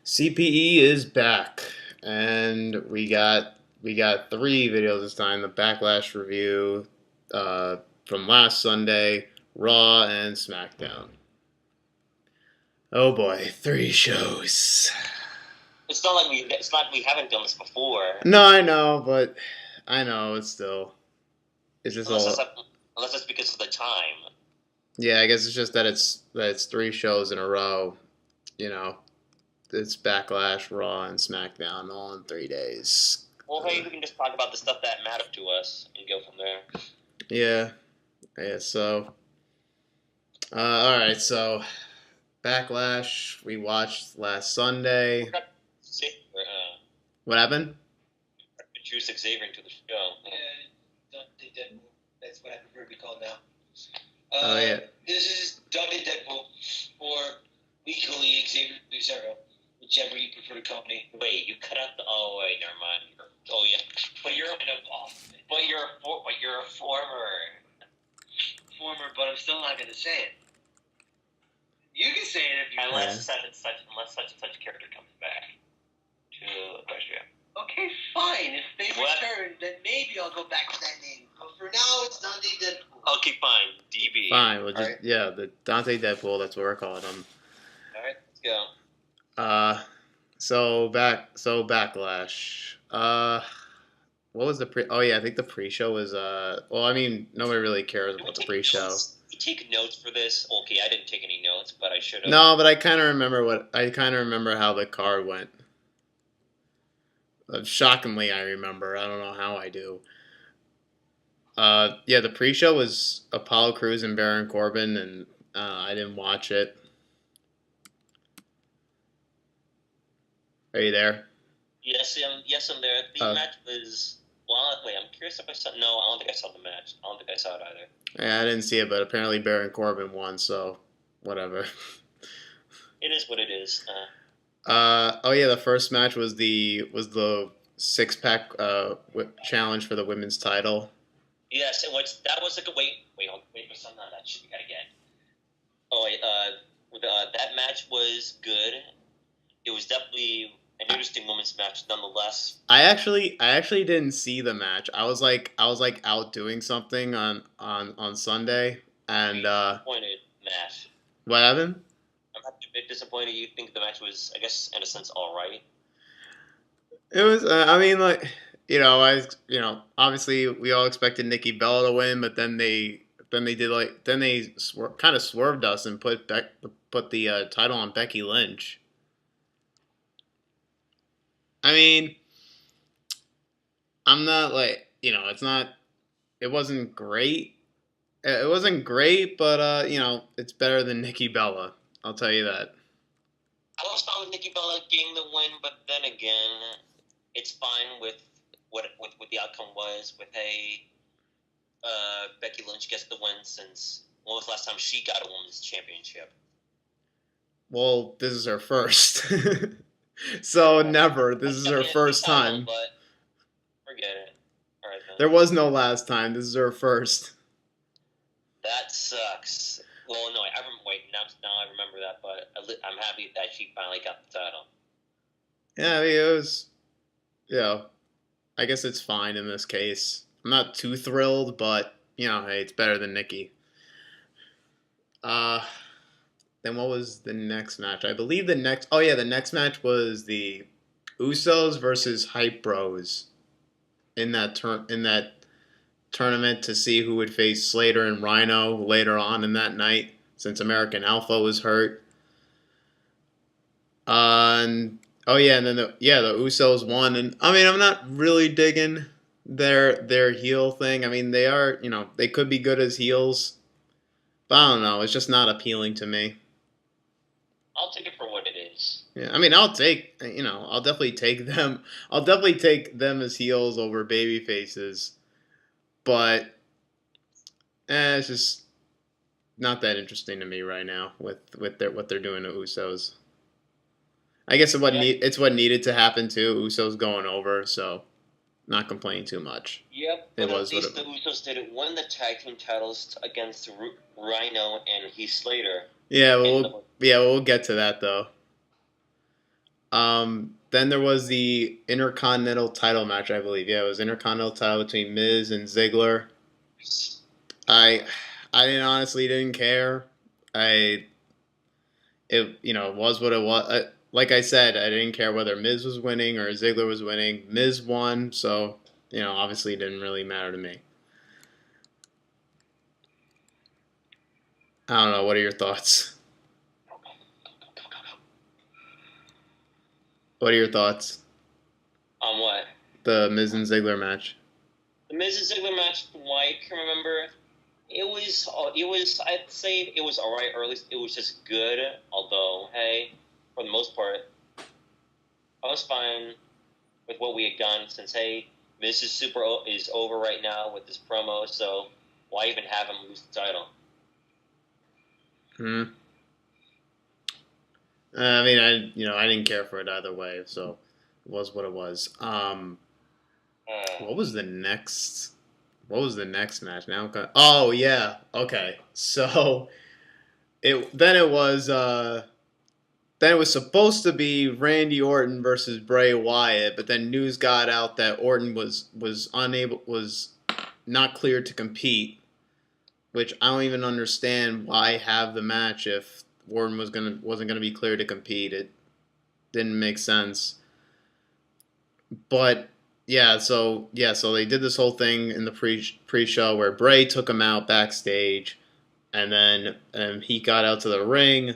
CPE is back, and we got three videos this time. The Backlash review from last Sunday, Raw and SmackDown. Oh boy, three shows. It's not like we haven't done this before. No, I know, but I know it's just Unless it's because of the time. Yeah, I guess it's just that it's three shows in a row. You know, it's Backlash, Raw, and SmackDown all in 3 days. Well, hey, we can just talk about the stuff that mattered to us and go from there. Yeah. So, all right. So, Backlash we watched last Sunday. What happened? Introduce Xavier into the show. Dante Deadpool. That's what I prefer to be called now. Oh yeah. This is Dante Deadpool, or legally Xavier Lucero, whichever you prefer to call me. Wait, you cut out the. Oh wait, never mind. Oh yeah, but you're a former. But I'm still not going to say it. You can say it if you want. Unless such and such character comes back to Australia. Okay, fine. If they return, then maybe I'll go back to that name. But for now, it's Dante Deadpool. Okay, fine. DB. Fine. We'll just right. the Dante Deadpool. That's what we're calling him. All right, let's go. So Backlash. What was the pre? Oh yeah, I think the pre-show was Well, I mean, nobody really cares about the pre-show. You take notes for this? Okay, I didn't take any notes, but I should have. No, but I kind of remember how the card went. Shockingly, I remember. I don't know how I do. Yeah, the pre-show was Apollo Crews and Baron Corbin, and I didn't watch it. Are you there? Yes, I'm there. The match was. Well, wait, I'm curious if I saw. No, I don't think I saw the match. I don't think I saw it either. Yeah, I didn't see it, but apparently Baron Corbin won, so whatever. It is what it is. Oh yeah, the first match was the 6-pack challenge for the women's title. Yes, that was like a wait for something on that shit we gotta get. Oh wait, that match was good. It was definitely an interesting women's match, nonetheless. I actually didn't see the match. I was like out doing something on Sunday, and disappointed, Matt. What happened? I'm a bit disappointed. You think the match was, I guess, in a sense, all right. It was. I mean, like obviously we all expected Nikki Bella to win, but then they kind of swerved us and put the title on Becky Lynch. I mean, I'm not it wasn't great. It wasn't great, but it's better than Nikki Bella. I'll tell you that. I was fine with Nikki Bella getting the win, but then again, it's fine with what the outcome was. With Becky Lynch gets the win since when was the last time she got a women's championship? Well, this is her first. So never. This is her first time. But forget it. All right, then. There was no last time. This is her first. That sucks. Well, no, now I remember that, but I'm happy that she finally got the title. Yeah, I mean, it was, I guess it's fine in this case. I'm not too thrilled, but, hey, it's better than Nikki. Then what was the next match? I believe the next match was the Usos versus Hype Bros in that tournament to see who would face Slater and Rhino later on in that night, since American Alpha was hurt. And then the Usos won, and I mean, I'm not really digging their heel thing. I mean, they are, they could be good as heels, but I don't know. It's just not appealing to me. I'll take it for what it is. Yeah, I mean, I'll definitely take them. I'll definitely take them as heels over baby faces, but it's just not that interesting to me right now with what they're doing to Usos. I guess it's what needed to happen too. Usos going over, so not complaining too much. Yep, but at least the Usos didn't win the tag team titles against Rhino and Heath Slater. Yeah, we'll get to that though. Then there was the Intercontinental title match, I believe. Yeah, it was Intercontinental title between Miz and Ziggler. I I didn't honestly didn't care. I it was what it was. Like I said, I didn't care whether Miz was winning or Ziggler was winning. Miz won, so obviously it didn't really matter to me. I don't know. What are your thoughts? What are your thoughts? On what? The Miz and Ziggler match. The Miz and Ziggler match, from what I can remember, I'd say it was alright, or at least it was just good. Although, hey, for the most part, I was fine with what we had done. Since hey, Miz is over right now with this promo, so why even have him lose the title? Hmm. I mean, I didn't care for it either way, so it was what it was. What was the next? What was the next match? Oh yeah, okay. So it was then it was supposed to be Randy Orton versus Bray Wyatt, but then news got out that Orton was not cleared to compete, which I don't even understand why have the match if Orton wasn't gonna be cleared to compete. It didn't make sense. But so they did this whole thing in the pre show where Bray took him out backstage, and then he got out to the ring.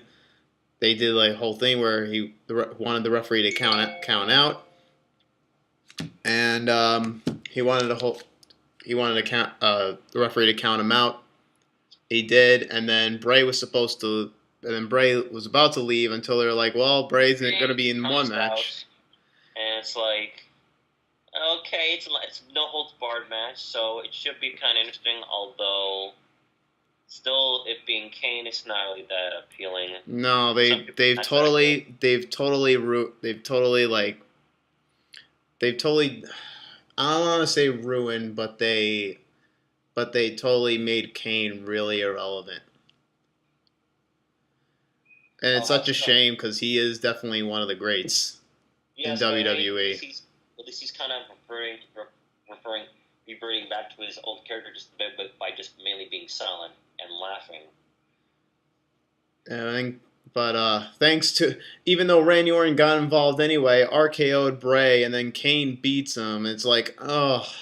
They did like a whole thing where he wanted the referee to count out, and he wanted to count the referee to count him out. He did, and then Bray was about to leave until they were like, "Well, Bray's going to be in one match." And it's like, okay, it's no holds barred match, so it should be kind of interesting. Although, still, it being Kane, it's not really that appealing. No, they've totally I don't want to say ruined, but they totally made Kane really irrelevant. And it's such a shame because he is definitely one of the greats in WWE. At least he's kind of reverting back to his old character just a bit, but by just mainly being silent and laughing. And I think, but thanks to even though Randy Orton got involved anyway, RKO'd Bray, and then Kane beats him. It's like, oh,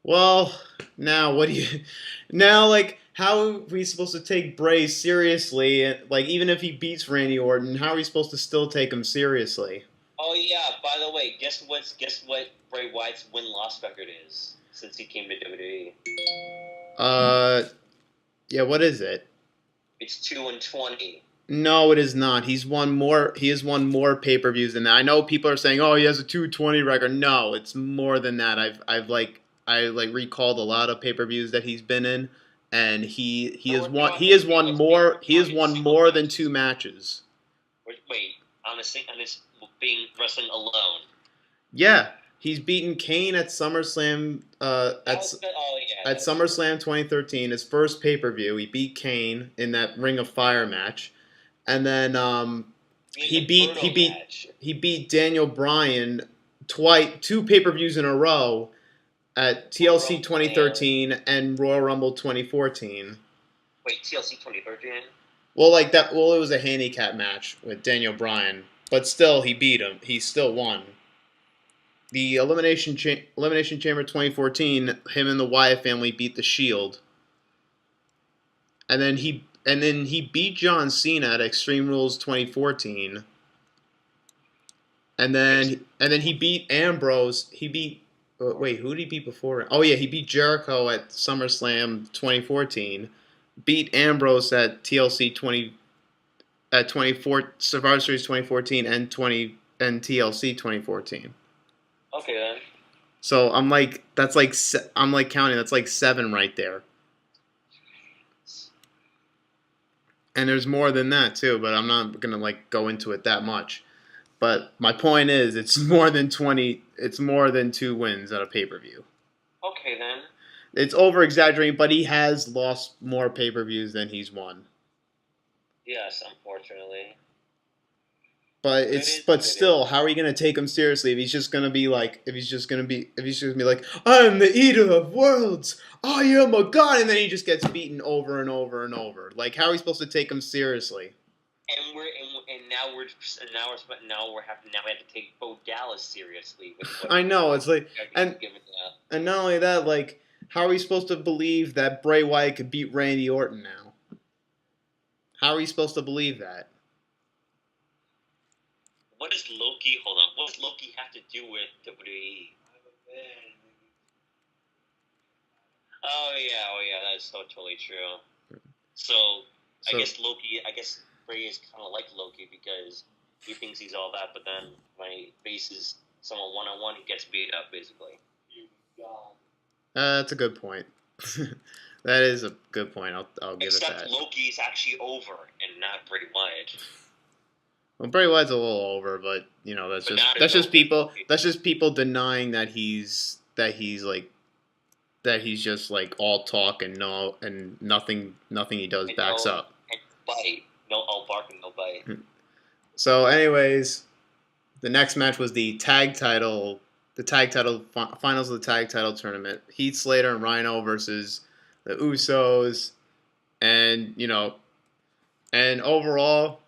well, now what do you now like? How are we supposed to take Bray seriously? Like, even if he beats Randy Orton, how are we supposed to still take him seriously? Oh yeah. By the way, guess what Bray Wyatt's win-loss record is since he came to WWE? Yeah. What is it? It's 2-20. No, it is not. He has won more pay-per-views than that. I know people are saying, "Oh, he has a 220 record." No, it's more than that. I recalled a lot of pay-per-views that he's been in, and he has won more than 2 matches. Wait, on this being wrestling alone. Yeah, he's beaten Kane at SummerSlam. At SummerSlam 2013, his first pay-per-view, he beat Kane in that Ring of Fire match, and then he beat Daniel Bryan 2 pay-per-views in a row at TLC 2013 and Royal Rumble 2014. Wait, TLC 2013? Well, like that. Well, it was a handicap match with Daniel Bryan, but still, he beat him. He still won. The Elimination Chamber 2014, him and the Wyatt family beat the Shield, and then he beat John Cena at Extreme Rules 2014, and then he beat Ambrose. He beat wait, who did he beat before? Oh yeah, he beat Jericho at SummerSlam 2014. Beat Ambrose at TLC 20 at 24 Survivor Series 2014 and TLC 2014. Okay then. So I'm like counting. That's like 7 right there. And there's more than that too, but I'm not gonna go into it that much. But my point is, it's more than 20. It's more than 2 wins at a pay-per-view. Okay then. It's over exaggerating, but he has lost more pay-per-views than he's won. Yes, unfortunately. but still, how are you gonna take him seriously if he's just gonna be like I'm the eater of worlds, I am a god, and then he just gets beaten over and over and over. Like, how are we supposed to take him seriously? And now we have to take Bo Dallas seriously. I know, it's like, and not only that, like, how are we supposed to believe that Bray Wyatt could beat Randy Orton now? How are we supposed to believe that? What does Loki? Hold on. What does Loki have to do with WWE? Oh yeah, that's so totally true. So I guess Bray is kind of like Loki because he thinks he's all that, but then when he faces someone one-on-one, he gets beat up basically. That's a good point. That is a good point. I'll give it that. Except Loki is actually over and not Bray Wyatt. Well, Bray Wyatt's a little over, but you know that's just people denying that he's just like all talk and nothing he does backs up. And bite, no all bark and no bite. So, anyways, the next match was the finals of the tag title tournament. Heath Slater and Rhino versus the Usos, and overall,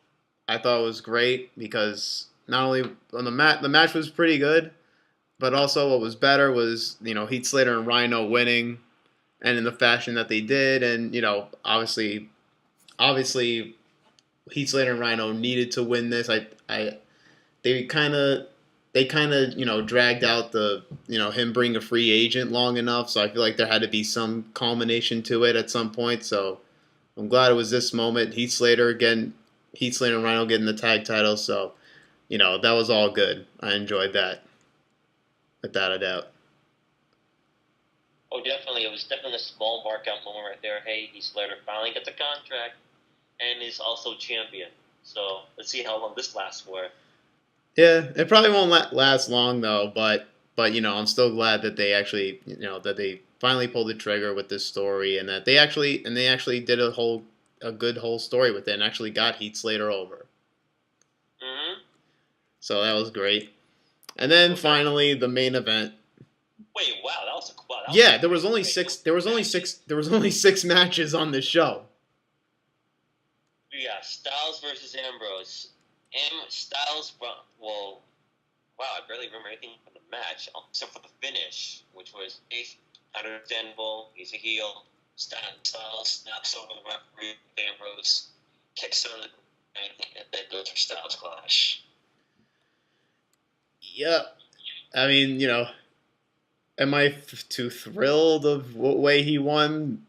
I thought it was great because not only on the match was pretty good, but also what was better was Heath Slater and Rhino winning, and in the fashion that they did, and obviously Heath Slater and Rhino needed to win this. They kind of dragged out the him being a free agent long enough, so I feel like there had to be some culmination to it at some point. So I'm glad it was this moment. Heath Slater and Rhino getting the tag title, so that was all good. I enjoyed that, without a doubt. Oh, definitely. It was definitely a small markout moment right there. Hey, Heath Slater finally gets a contract and is also champion. So let's see how long this lasts for. Yeah, it probably won't last long though, but I'm still glad that they actually that they finally pulled the trigger with this story, and that they actually did a good whole story with it and actually got Heath Slater over. Mm-hmm. So that was great. And then finally the main event. Wait, wow, that was there was only six matches on this show. Yeah, Styles versus Ambrose. Styles, wow, I barely remember anything from the match except for the finish, which was understandable. He's a heel. Styles snaps over the referee. Ambrose kicks on the and then goes for Styles Clash. Yep. I mean, am I too thrilled of what way he won?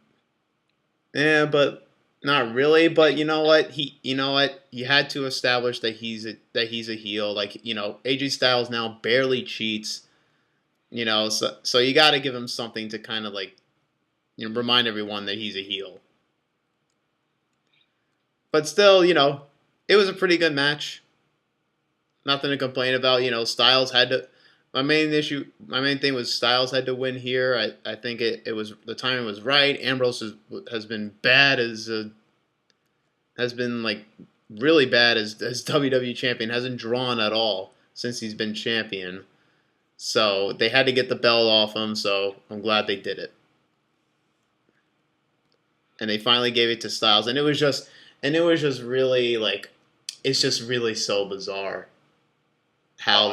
Yeah, but not really. But you know what? You had to establish that he's a heel. Like, AJ Styles now barely cheats. So you got to give him something to kind of like, remind everyone that he's a heel. But still, it was a pretty good match. Nothing to complain about. Styles had to. My main thing was Styles had to win here. I think it was the timing was right. Ambrose has been bad has been like really bad as WWE champion. Hasn't drawn at all since he's been champion. So they had to get the belt off him. So I'm glad they did it. And they finally gave it to Styles, and it was just really like, it's just really so bizarre how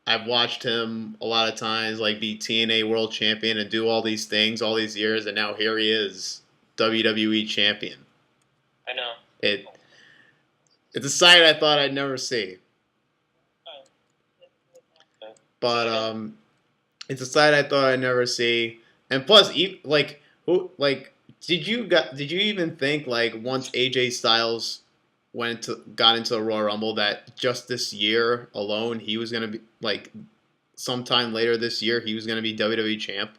I've watched him a lot of times like be TNA World Champion and do all these things all these years, and now here he is, WWE Champion. I know. It's a sight I thought I'd never see. But it's a sight I thought I'd never see. And plus, did you even think like once AJ Styles got into the Royal Rumble that just this year alone he was gonna be like sometime later this year he was gonna be WWE champ?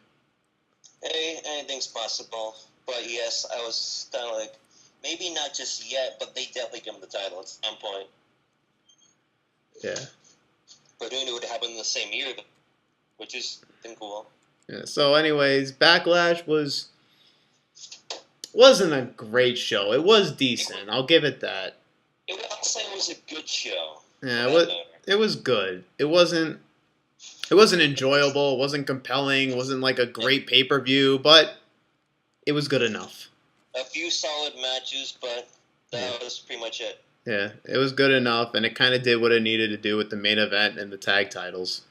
Hey, anything's possible. But yes, I was kind of like, maybe not just yet, but they definitely give him the title at some point. Yeah. But who knew it would happen in the same year, which is cool. Yeah. So, anyways, Backlash wasn't a great show. It was decent. I'll give it that. I'll say it was a good show. Yeah, it was good. It wasn't enjoyable. It wasn't compelling. It wasn't like a great pay-per-view, but it was good enough. A few solid matches, but that was pretty much it. Yeah, it was good enough, and it kind of did what it needed to do with the main event and the tag titles.